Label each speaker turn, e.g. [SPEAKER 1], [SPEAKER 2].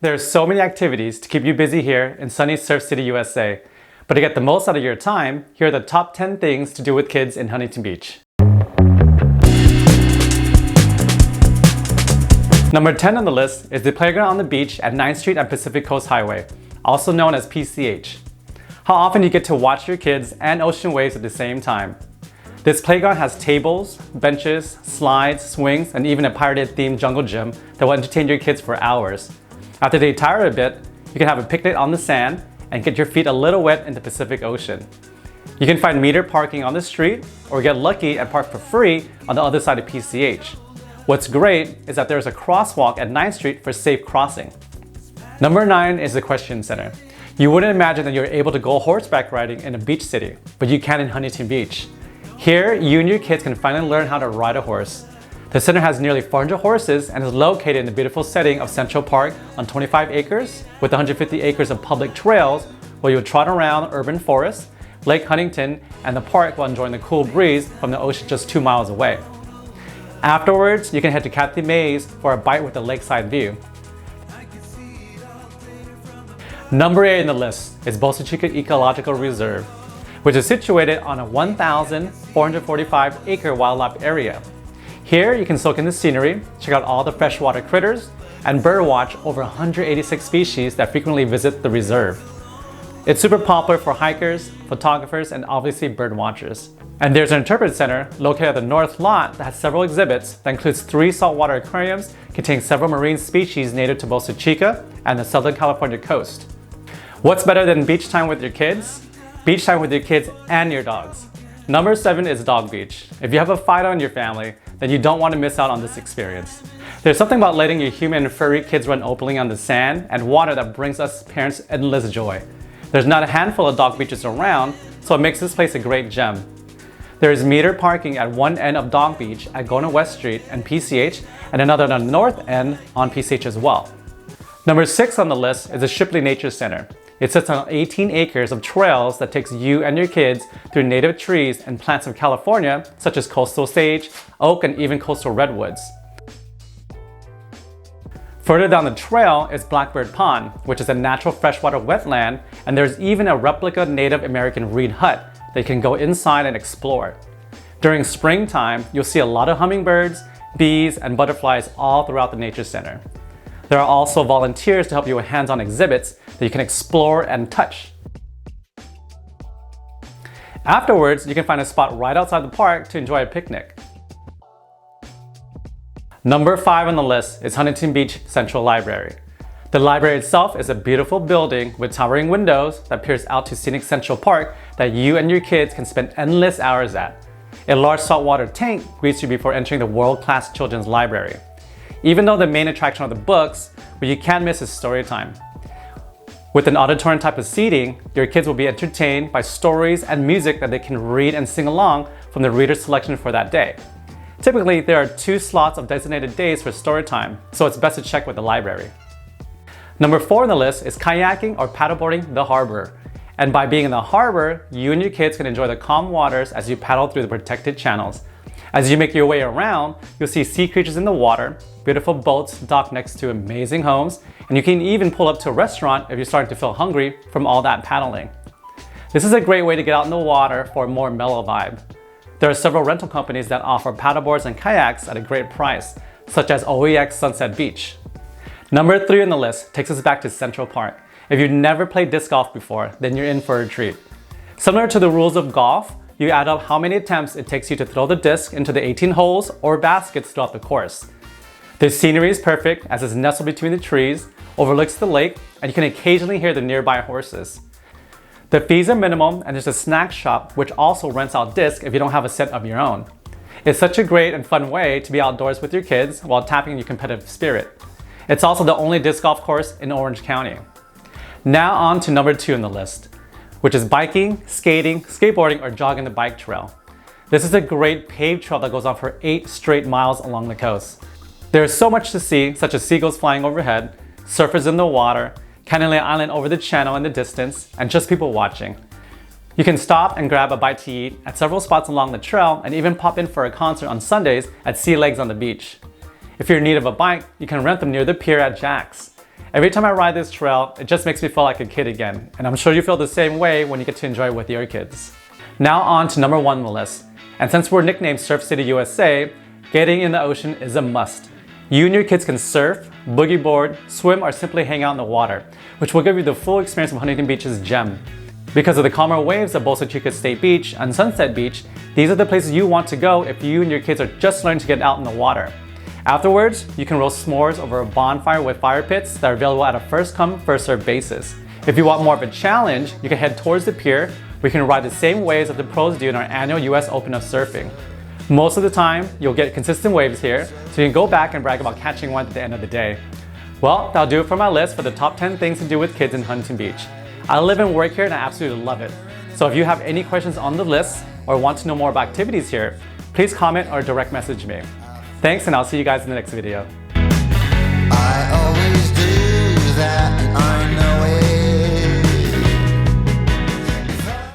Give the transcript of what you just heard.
[SPEAKER 1] There are so many activities to keep you busy here in sunny Surf City, USA. But to get the most out of your time, here are the top 10 things to do with kids in Huntington Beach. Number 10 on the list is the playground on the beach at 9th Street and Pacific Coast Highway, also known as PCH. How often do you get to watch your kids and ocean waves at the same time? This playground has tables, benches, slides, swings, and even a pirated-themed jungle gym that will entertain your kids for hours. After they tire a bit, you can have a picnic on the sand and get your feet a little wet in the Pacific Ocean. You can find metered parking on the street or get lucky and park for free on the other side of PCH. What's great is that there's a crosswalk at 9th Street for safe crossing. Number 9 is the Equestrian Center. You wouldn't imagine that you're able to go horseback riding in a beach city, but you can in Huntington Beach. Here, you and your kids can finally learn how to ride a horse. The center has nearly 400 horses and is located in the beautiful setting of Central Park on 25 acres with 150 acres of public trails where you'll trot around urban forests, Lake Huntington, and the park while enjoying the cool breeze from the ocean just 2 miles away. Afterwards, you can head to Kathy Mae's for a bite with a lakeside view. Number 8 on the list is Bolsa Chica Ecological Reserve, which is situated on a 1,445 acre wildlife area. Here, you can soak in the scenery, check out all the freshwater critters, and birdwatch over 186 species that frequently visit the reserve. It's super popular for hikers, photographers, and obviously bird watchers. And there's an interpretive center located at the north lot that has several exhibits that includes 3 saltwater aquariums containing several marine species native to Bolsa Chica and the Southern California coast. What's better than beach time with your kids? Beach time with your kids and your dogs. Number 7 is Dog Beach. If you have a fido in your family, then you don't want to miss out on this experience. There's something about letting your human and furry kids run openly on the sand and water that brings us parents endless joy. There's not a handful of dog beaches around, so it makes this place a great gem. There is metered parking at one end of Dog Beach at Gona West Street and PCH, and another on the north end on PCH as well. Number 6 on the list is the Shipley Nature Center. It sits on 18 acres of trails that takes you and your kids through native trees and plants of California, such as coastal sage, oak, and even coastal redwoods. Further down the trail is Blackbird Pond, which is a natural freshwater wetland, and there's even a replica Native American reed hut that you can go inside and explore. During springtime, you'll see a lot of hummingbirds, bees, and butterflies all throughout the nature center. There are also volunteers to help you with hands-on exhibits that you can explore and touch. Afterwards, you can find a spot right outside the park to enjoy a picnic. Number 5 on the list is Huntington Beach Central Library. The library itself is a beautiful building with towering windows that peers out to scenic Central Park that you and your kids can spend endless hours at. A large saltwater tank greets you before entering the world-class children's library. Even though the main attraction are the books, what you can't miss is story time. With an auditorium type of seating, your kids will be entertained by stories and music that they can read and sing along from the reader's selection for that day. Typically, there are 2 slots of designated days for story time, so it's best to check with the library. Number 4 on the list is kayaking or paddleboarding the harbor. And by being in the harbor, you and your kids can enjoy the calm waters as you paddle through the protected channels. As you make your way around, you'll see sea creatures in the water, beautiful boats docked next to amazing homes, and you can even pull up to a restaurant if you're starting to feel hungry from all that paddling. This is a great way to get out in the water for a more mellow vibe. There are several rental companies that offer paddleboards and kayaks at a great price, such as OEX Sunset Beach. Number 3 on the list takes us back to Central Park. If you've never played disc golf before, then you're in for a treat. Similar to the rules of golf, you add up how many attempts it takes you to throw the disc into the 18 holes or baskets throughout the course. The scenery is perfect as it's nestled between the trees, overlooks the lake, and you can occasionally hear the nearby horses. The fees are minimal, and there's a snack shop which also rents out discs if you don't have a set of your own. It's such a great and fun way to be outdoors with your kids while tapping your competitive spirit. It's also the only disc golf course in Orange County. Now on to number 2 on the list, which is biking, skating, skateboarding, or jogging the bike trail. This is a great paved trail that goes on for 8 straight miles along the coast. There is so much to see, such as seagulls flying overhead, surfers in the water, Cannon Island over the channel in the distance, and just people watching. You can stop and grab a bite to eat at several spots along the trail and even pop in for a concert on Sundays at Sea Legs on the beach. If you're in need of a bike, you can rent them near the pier at Jack's. Every time I ride this trail, it just makes me feel like a kid again, and I'm sure you feel the same way when you get to enjoy it with your kids. Now on to number 1 on the list. And since we're nicknamed Surf City USA, getting in the ocean is a must. You and your kids can surf, boogie board, swim, or simply hang out in the water, which will give you the full experience of Huntington Beach's gem. Because of the calmer waves of Bolsa Chica State Beach and Sunset Beach, these are the places you want to go if you and your kids are just learning to get out in the water. Afterwards, you can roast s'mores over a bonfire with fire pits that are available at a first-come, first-served basis. If you want more of a challenge, you can head towards the pier where you can ride the same waves that the pros do in our annual US Open of Surfing. Most of the time, you'll get consistent waves here, so you can go back and brag about catching one at the end of the day. Well, that'll do it for my list for the top 10 things to do with kids in Huntington Beach. I live and work here and I absolutely love it. So if you have any questions on the list or want to know more about activities here, please comment or direct message me. Thanks, and I'll see you guys in the next video.